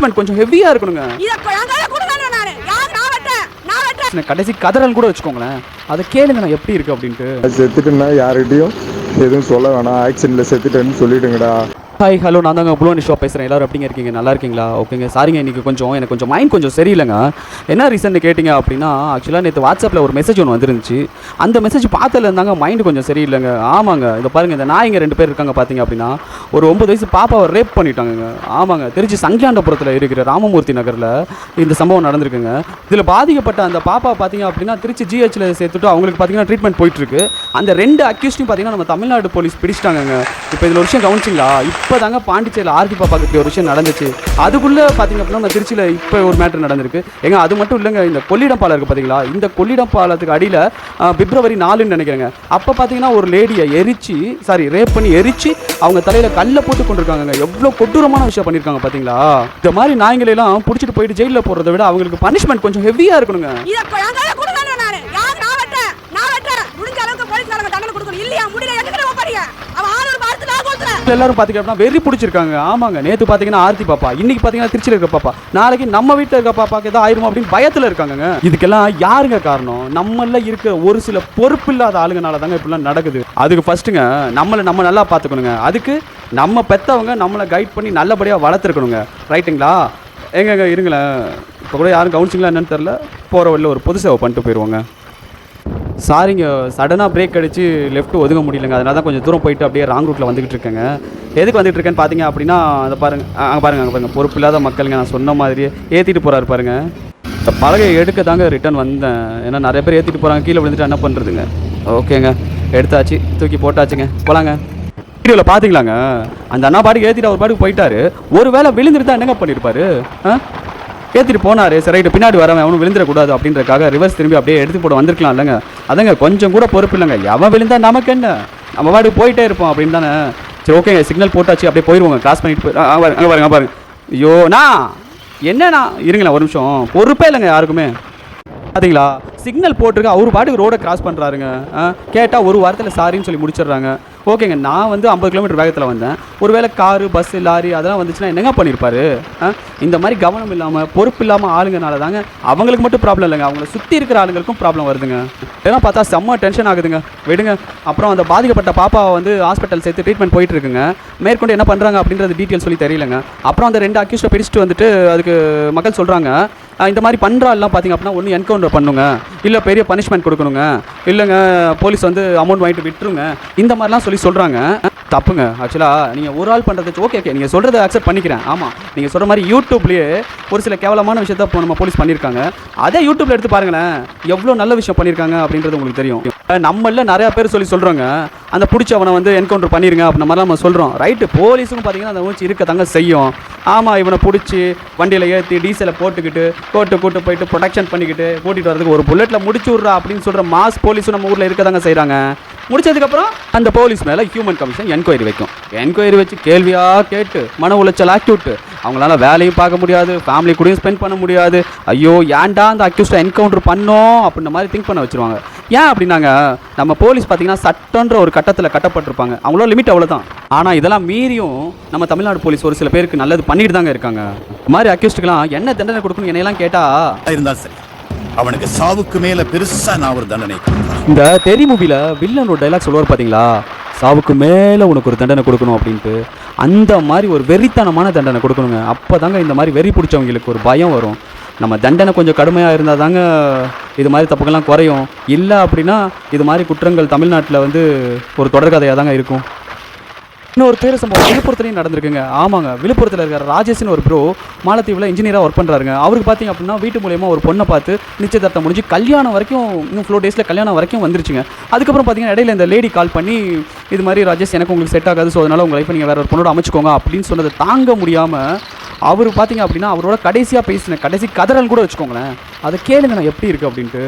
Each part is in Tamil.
பனிஷ்மெண்ட் கொஞ்சம் ஹெவியாக இருக்கணுங்க. கடைசி கதறல் கூட வச்சுக்கோங்களேன், அதை கேளுங்க நான் எப்படி இருக்கு அப்படின்ட்டு. செத்துட்டுன்னா யார்கிட்டையும் எதுவும் சொல்ல வேணாம், ஆக்சிடென்ட்ல செத்துட்டேன்னு சொல்லிடுங்கடா. ஹாய் ஹலோ, நான் தாங்க புலோனி ஷோ பேசுகிறேன். எல்லோரும் எப்படிங்க இருக்கீங்க? நல்லா இருக்கீங்களா? ஓகேங்க. சாரிங்க, இன்றைக்கி எனக்கு கொஞ்சம் மைண்ட் கொஞ்சம் சரியில்லைங்க. என்ன ரீசன் கேட்டிங்க அப்படின்னா, ஆக்சுவலாக நேற்று வாட்ஸ்அப்பில் ஒரு மெசேஜ் ஒன்று வந்துருந்துச்சு. அந்த மெசேஜ் பார்த்ததுல இருந்தாங்க மைண்டு கொஞ்சம் சரியில்லைங்க. ஆமாங்க, இதை பாருங்கள், இந்த நாய்ங்க 2 பேர் இருக்காங்க பார்த்தீங்க அப்படின்னா, ஒரு 9 வயசு பாப்பாவை ரேப் பண்ணிட்டாங்க. ஆமாங்க, திருச்சி சங்கியாண்டபுரத்தில் இருக்கிற ராமமூர்த்தி நகரில் இந்த சம்பவம் நடந்திருக்குங்க. இதில் பாதிக்கப்பட்ட அந்த பாப்பா பார்த்தீங்க அப்படின்னா திருச்சி ஜிஹெச்சில் சேர்த்துட்டு அவங்களுக்கு பார்த்தீங்கன்னா ட்ரீட்மெண்ட் போயிட்டுருக்கு. அந்த 2 அக்யூஸ்டையும் பார்த்தீங்கன்னா நம்ம தமிழ்நாடு போலீஸ் பிடிச்சிட்டாங்க. இப்போ இதில் ஒரு விஷயம் கவனிச்சிங்களா? இப்போ தாங்க பாண்டிச்சேரியில் ஆர்த்தி பாப்பாக்கு ஒரு விஷயம் நடந்துச்சு. அதுக்குள்ளே பார்த்தீங்க அப்படின்னா நம்ம திருச்சியில் இப்போ ஒரு மேட்ரு நடந்திருக்கு. ஏங்க அது மட்டும் இல்லைங்க, இந்த கொள்ளிடம் பாலம் இருக்குது பார்த்தீங்களா? இந்த கொள்ளிடம் பாலத்துக்கு அடியில் பிப்ரவரி 4ன்னு நினைக்கிறேங்க, அப்போ பார்த்தீங்கன்னா ஒரு லேடியை ரேப் பண்ணி எரிச்சு அவங்க தலையில் கல்லை போட்டு கொண்டிருக்காங்க. எவ்வளோ கொடூரமான விஷயம் பண்ணியிருக்காங்க பார்த்தீங்களா? இந்த மாதிரி நாய்களெல்லாம் பிடிச்சிட்டு போயிட்டு ஜெயிலில் போடுறத விட அவங்களுக்கு பனிஷ்மெண்ட் கொஞ்சம் ஹெவியாக இருக்கணுங்க. எல்லாரும் பாத்தீங்கன்னா வெறி பிடிச்சிருக்காங்க. ஆமாங்க, நேற்று பார்த்தீங்கன்னா ஆர்த்தி பாப்பா, இன்னைக்கு பார்த்தீங்கன்னா திருச்சியில் இருக்க பாப்பா, நாளைக்கு நம்ம வீட்டில் இருக்க பாப்பாக்கு ஏதோ ஆயிருமா அப்படின்னு பயத்தில் இருக்காங்க. இதுக்கெல்லாம் யாருங்க காரணம்? நம்மள இருக்கிற ஒரு சில பொறுப்பு இல்லாத ஆளுங்கனால தாங்க இப்படிலாம் நடக்குது. அதுக்கு ஃபர்ஸ்ட்டுங்க நம்ம நல்லா பார்த்துக்கணுங்க. அதுக்கு நம்ம பெற்றவங்க நம்மளை கைட் பண்ணி நல்லபடியாக வளர்த்துருக்கணுங்க. ரைட்டுங்களா? எங்க இருங்களேன், இப்போ கூட யாரும் கவனிச்சிங்களா என்னன்னு தெரில, போகிற வழியில் ஒரு பொது சேவை பண்ணிட்டு போயிடுவாங்க. சாரிங்க, சடனாக பிரேக் அடித்து லெஃப்ட் ஒதுங்க முடியலங்க. அதனால தான் கொஞ்சம் தூரம் போயிட்டு அப்படியே ராங் ரூட்டில் வந்துக்கிட்டு இருக்கேங்க. எதுக்கு வந்துட்டு இருக்கேன்னு பார்த்தீங்க அப்படின்னா, அதை பாருங்கள், அங்கே பாருங்கள், பொறுப்பு இல்லாத மக்களுங்க. நான் சொன்ன மாதிரியே ஏற்றிட்டு போகிறாரு பாருங்கள். இந்த பலகையை எடுக்க தாங்க ரிட்டன் வந்தேன். ஏன்னா நிறைய பேர் ஏற்றிட்டு போகிறாங்க, கீழே விழுந்துட்டு என்ன பண்ணுறதுங்க. ஓகேங்க, எடுத்தாச்சு, தூக்கி போட்டாச்சுங்க, போகலாங்க. வீடியோவில் பார்த்தீங்களாங்க, அந்த அண்ணா பாட்டுக்கு ஏற்றிட்டு அவர் பாட்டுக்கு போயிட்டாரு. ஒரு வேளை விழுந்துட்டு தான் என்னங்க பண்ணியிருப்பாரு? ஏற்றிட்டு போனார், சரி ரைட்டு, பின்னாடி வரவன் அவனும் விழுந்துடக்கூடாது அப்படின்றக்காக ரிவர்ஸ் திரும்பி அப்படியே எடுத்து போட வந்திருக்கலாம் இல்லைங்க. அதங்க கொஞ்சம் கூட பொறுப்பு இல்லைங்க. எவன் விழுந்தா நமக்கு என்ன, நம்ம பாட்டுக்கு போயிட்டே இருப்போம் அப்படின்னு தானே. சரி ஓகேங்க, சிக்னல் போட்டாச்சு, அப்படியே போயிடுவோங்க. கிராஸ் பண்ணிட்டு அங்கே பாருங்க. ஐயோண்ணா, என்னண்ணா இருங்களேன் ஒரு நிமிஷம், பொறுப்பே இல்லைங்க யாருக்குமே. பார்த்தீங்களா, சிக்னல் போட்டிருக்கு, அவர் பாட்டுக்கு ரோடை கிராஸ் பண்ணுறாருங்க. கேட்டால் ஒரு வாரத்தில் சாரின்னு சொல்லி முடிச்சிடுறாங்க. ஓகேங்க, நான் வந்து 50 கிலோமீட்டர் வேகத்தில் வந்தேன். ஒருவேளை காரு, பஸ்ஸு, லாரி அதெல்லாம் வந்துச்சுன்னா என்னங்க பண்ணியிருப்பாரு? இந்த மாதிரி கவனம் இல்லாமல் பொறுப்பு இல்லாமல் ஆளுங்கனால தாங்க அவங்களுக்கு மட்டும் ப்ராப்ளம் இல்லைங்க, அவங்கள சுற்றி இருக்கிற ஆளுங்களுக்கும் ப்ராப்ளம் வருதுங்க. இதெல்லாம் பார்த்தா செம்ம டென்ஷன் ஆகுதுங்க. விடுங்க. அப்புறம் அந்த பாதிக்கப்பட்ட பாப்பாவை வந்து ஹாஸ்பிட்டல் சேர்த்து ட்ரீட்மெண்ட் போயிட்டு இருக்குங்க. மேற்கொண்டு என்ன பண்ணுறாங்க அப்படின்றது டீட்டெயில் சொல்லி தெரியலங்க. அப்புறம் அந்த 2 அக்யூஸ்ட்டை பிடிச்சிட்டு வந்துட்டு அதுக்கு மக்கள் சொல்கிறாங்க, இந்த மாதிரி பண்ணுறாலாம் பார்த்திங்க அப்படின்னா ஒன்று என்கவுண்டர் பண்ணுங்க, இல்லை பெரிய பனிஷ்மெண்ட் கொடுக்கணுங்க, இல்லைங்க போலீஸ் வந்து அமௌண்ட் வாங்கிட்டு விட்டுருங்க, இந்த மாதிரிலாம் சொல்லி சொல்கிறாங்க. தப்புங்க. ஆக்சுவலாக நீங்கள் ஒரு ஆள் பண்ணுறது ஓகே, நீங்கள் சொல்கிறத அக்செப்ட் பண்ணிக்கிறேன். ஆமாம், நீங்கள் சொல்கிற மாதிரி யூடியூப்லேயே ஒரு சில கேவலமான விஷயத்த நம்ம போலீஸ் பண்ணியிருக்காங்க. அதே யூடியூப்பில் எடுத்து பாருங்களேன், எவ்வளோ நல்ல விஷயம் பண்ணியிருக்காங்க அப்படின்றது உங்களுக்கு தெரியும். நம்மள நிறையா பேர் சொல்கிறாங்க, அந்த பிடிச்சவனை வந்து என்கவுண்டர் பண்ணிடுங்க அப்படின்ற மாதிரிலாம் நம்ம சொல்கிறோம். ரைட்டு, போலீஸுக்கும் பார்த்தீங்கன்னா அந்த மூச்சு இருக்க தாங்க செய்யும். ஆமாம், இவனை பிடிச்சி வண்டியில் ஏற்றி டீசலை போட்டுக்கிட்டு கூட்டு போயிட்டு ப்ரொடெக்ஷன் பண்ணிக்கிட்டு கூட்டிகிட்டு வரதுக்கு ஒரு புல்லட்டில் முடிச்சு விட்றா அப்படின்னு சொல்கிற மாஸ் போலீஸும் நம்ம ஊரில் இருக்க தாங்க செய்கிறாங்க. முடிச்சதுக்கப்புறம் அந்த போலீஸ் மேலே ஹியூமன் கமிஷன் என்கொயரி வைக்கும். என்கொயரி வச்சு கேள்வியாக கேட்டு மன உளைச்சல் ஆக்கி விட்டு அவங்களால வேலையும் பார்க்க முடியாது, ஃபேமிலி கூடயும் ஸ்பெண்ட் பண்ண முடியாது. ஐயோ ஏன்டா அந்த அக்யூஸ்டை என்கவுண்டர் பண்ணோம் அப்படின்ற மாதிரி திங்க் பண்ண வச்சுருவாங்க. ஏன் அப்படின்னாங்க, நம்ம போலீஸ் பார்த்தீங்கன்னா சட்டன்ற ஒரு கட்டத்தில் கட்டப்பட்டிருப்பாங்க, அவங்களோட லிமிட் அவ்வளோதான். ஆனால் இதெல்லாம் மீறியும் நம்ம தமிழ்நாடு போலீஸ் ஒரு சில பேருக்கு நல்லது பண்ணிட்டு தாங்க இருக்காங்க. இந்த மாதிரி அக்யூஸ்டுக்கெல்லாம் என்ன தண்டனை கொடுக்கணும் என்னையெல்லாம் கேட்டால் இருந்தால் சரி, அவனுக்கு சாவுக்கு மேல பெருசா நான் ஒரு தண்டனை. இந்த தெரி மூவில வில்லன் ஒரு டைலாக் சொல்லுவார் பார்த்தீங்களா, சாவுக்கு மேலே உனக்கு ஒரு தண்டனை கொடுக்கணும் அப்படின்ட்டு. அந்த மாதிரி ஒரு வெறித்தனமான தண்டனை கொடுக்கணுங்க. அப்போ தாங்க இந்த மாதிரி வெறி பிடிச்சவங்களுக்கு ஒரு பயம் வரும். நம்ம தண்டனை கொஞ்சம் கடுமையாக இருந்தால் தாங்க இது மாதிரி தப்புக்கெல்லாம் குறையும். இல்லை அப்படின்னா இது மாதிரி குற்றங்கள் தமிழ்நாட்டில் வந்து ஒரு தொடர்கதையாக தாங்க இருக்கும். இன்னொரு பேர் சம்பவம் விழுப்புரத்துலையும் நடந்திருக்குங்க. ஆமாங்க, விழுப்புரத்தில் இருக்கிற ராஜேஷ்னு ஒரு ப்ரோ மாலத்தீவில் இன்ஜினியராக ஒர்க் பண்ணுறாருங்க. அவருக்கு பார்த்திங்க அப்படின்னா வீட்டு மூலியமாக ஒரு பொண்ணை பார்த்து நிச்சயதார்த்தம் முடிஞ்சு கல்யாணம் வரைக்கும் இன்னும் 4 டேஸில் கல்யாணம் வரைக்கும் வந்துருச்சுங்க. அதுக்கப்புறம் பார்த்திங்கன்னா இடையில இந்த லேடி கால் பண்ணி இது மாதிரி ராஜேஷ் எனக்கு உங்களுக்கு செட் ஆகாது, ஸோ அதனால் உங்கள் லைஃப்பை நீங்கள் வேறு ஒரு பொண்ணோட அமைச்சுக்கோங்க அப்படின்னு சொன்னதை தாங்க முடியாமல் அவர் பார்த்திங்க அப்படின்னா அவரோட கடைசியாக பேசின கடைசி கதறல் கூட வச்சுக்கோங்களேன், அதை கேளுங்க நான் எப்படி இருக்குது அப்படின்ட்டு.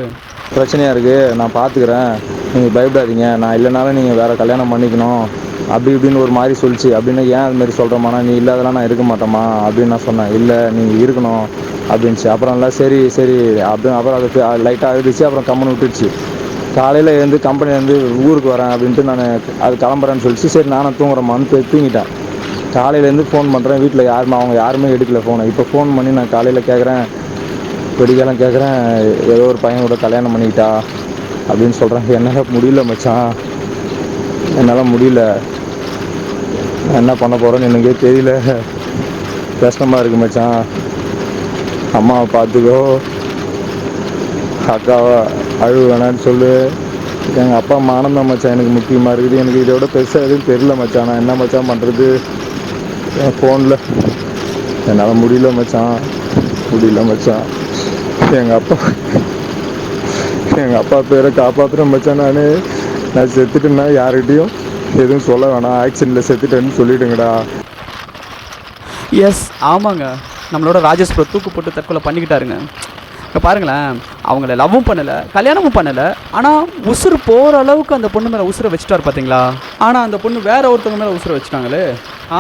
பிரச்சனையாக இருக்குது, நான் பார்த்துக்கிறேன், நீங்கள் பயப்படாதீங்க, நான் இல்லைனாலும் நீங்கள் வேறு கல்யாணம் பண்ணிக்கணும் அப்படி இப்படின்னு ஒரு மாதிரி சொல்லிச்சு. அப்படின்னு ஏன் அது மாதிரி சொல்கிறோம்னா, நீ இல்லாதெல்லாம் நான் இருக்க மாட்டேம்மா அப்படின்னு நான் சொன்னேன். இல்லை நீங்கள் இருக்கணும் அப்படின்ச்சு. அப்புறம் இல்லை சரி அப்படின்னு அப்புறம் அது லைட்டாக அழுதுச்சு. அப்புறம் கம்மன் விட்டுடுச்சு. காலையில் எழுந்து கம்பெனிலேருந்து ஊருக்கு வரேன் அப்படின்ட்டு நான் அது கிளம்புறேன்னு சொல்லிச்சு. சரி நானும் தூங்குறேம்மான்னு தூங்கிட்டேன். காலையிலேருந்து ஃபோன் பண்ணுறேன், வீட்டில் அவங்க யாருமே எடுக்கல ஃபோனை. இப்போ ஃபோன் பண்ணி நான் காலையில் கேட்குறேன், வெடிக்காலம் கேட்குறேன், ஏதோ ஒரு பையனோட கல்யாணம் பண்ணிக்கிட்டா அப்படின்னு சொல்கிறாங்க. என்னால் முடியல மச்சான், என்னால் முடியல. நான் என்ன பண்ண போகிறேன்னு எனக்கே தெரியல. கஷ்டமாக இருக்குது மச்சான். அம்மாவை பார்த்துக்கோ, அக்காவை அழுவு வேணான்னு சொல்லு. எங்கள் அப்பா மானம் தான் மச்சான் எனக்கு முக்கியமாக இருக்குது. எனக்கு இதோட பெருசாக எதுவும் தெரியல மச்சான். நான் என்ன மச்சான் பண்ணுறது? என் ஃபோனில் என்னால் முடியல மச்சான், முடியல மச்சான். எங்கள் அப்பா பேரை காப்பாற்றுறேன் மச்சான். நான் செத்துட்டேன்னா யார்கிட்டையும் எதுவும் சொல்ல வேணாம், ஆக்சிடெண்ட்டில் செத்துட்டேன்னு சொல்லிவிடுங்கடா. எஸ், ஆமாங்க. நம்மளோட ராஜேஷ் ப்ரோ தூக்கு போட்டு தற்கொலை பண்ணிக்கிட்டாருங்க. இப்போ பாருங்களேன், அவங்கள லவ்வும் பண்ணலை, கல்யாணமும் பண்ணலை. ஆனால் உசுறு போகிற அளவுக்கு அந்த பொண்ணு மேலே உசுரை வச்சுட்டார் பார்த்தீங்களா? ஆனால் அந்த பொண்ணு வேற ஒருத்தவங்க மேலே உசுரை வச்சுட்டாங்களே.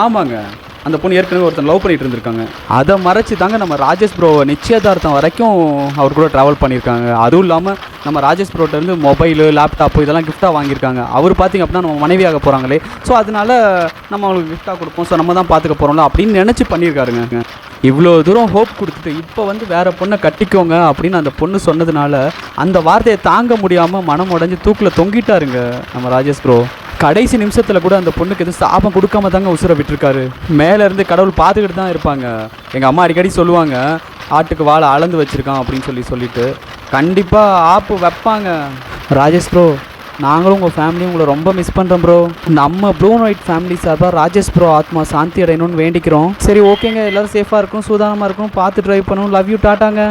ஆமாங்க, அந்த பொண்ணு ஏற்கனவே ஒருத்தன் லவ் பண்ணிட்டு இருந்திருக்காங்க. அதை மறைச்சி தாங்க நம்ம ராஜேஷ் ப்ரோ நிச்சயதார்த்தம் வரைக்கும் அவர் கூட ட்ராவல் பண்ணியிருக்காங்க. அதுவும் இல்லாமல் நம்ம ராஜேஷ் ப்ரோட்டேருந்து மொபைலு, லேப்டாப்பு இதெல்லாம் கிஃப்டாக வாங்கியிருக்காங்க. அவர் பார்த்திங்க அப்படின்னா நம்ம மனைவியாக போகிறாங்களே, ஸோ அதனால நம்ம அவங்களுக்கு கிஃப்டாக கொடுப்போம், ஸோ நம்ம தான் பார்த்துக்க போகிறோம்ல அப்படின்னு நினச்சி பண்ணியிருக்காருங்க. இவ்வளோ தூரம் ஹோப் கொடுத்துட்டு இப்போ வந்து வேறு பொண்ணை கட்டிக்கோங்க அப்படின்னு அந்த பொண்ணு சொன்னதுனால அந்த வார்த்தையை தாங்க முடியாமல் மனம் உடஞ்சி தூக்கில் தொங்கிட்டாருங்க நம்ம ராஜேஷ் ப்ரோ. கடைசி நிமிஷத்தில் கூட அந்த பொண்ணுக்கு எதுவும் சாபம் கொடுக்காம தாங்க உசுரை விட்டுருக்காரு. மேலேருந்து கடவுள் பார்த்துக்கிட்டு தான் இருப்பாங்க. எங்கள் அம்மா அடிக்கடி சொல்லுவாங்க, ஆட்டுக்கு வாழை அளந்து வச்சுருக்கான் அப்படின்னு சொல்லிட்டு கண்டிப்பாக ஆப்பு வைப்பாங்க. ராஜேஷ் ப்ரோ, நாங்களும் உங்கள் ஃபேமிலியும் உங்களை ரொம்ப மிஸ் பண்ணுறோம் ப்ரோ. நம்ம ப்ளூ அண்ட் ஒயிட் ஃபேமிலி சார்பாக ராஜேஷ் ப்ரோ ஆத்மா சாந்தி அடையணும்னு வேண்டிக்கிறோம். சரி, ஓகேங்க, எல்லோரும் சேஃபாக இருக்கும், சூதானமாக இருக்கும், பார்த்து ட்ரைவ் பண்ணணும். Love you, டாட்டாங்க.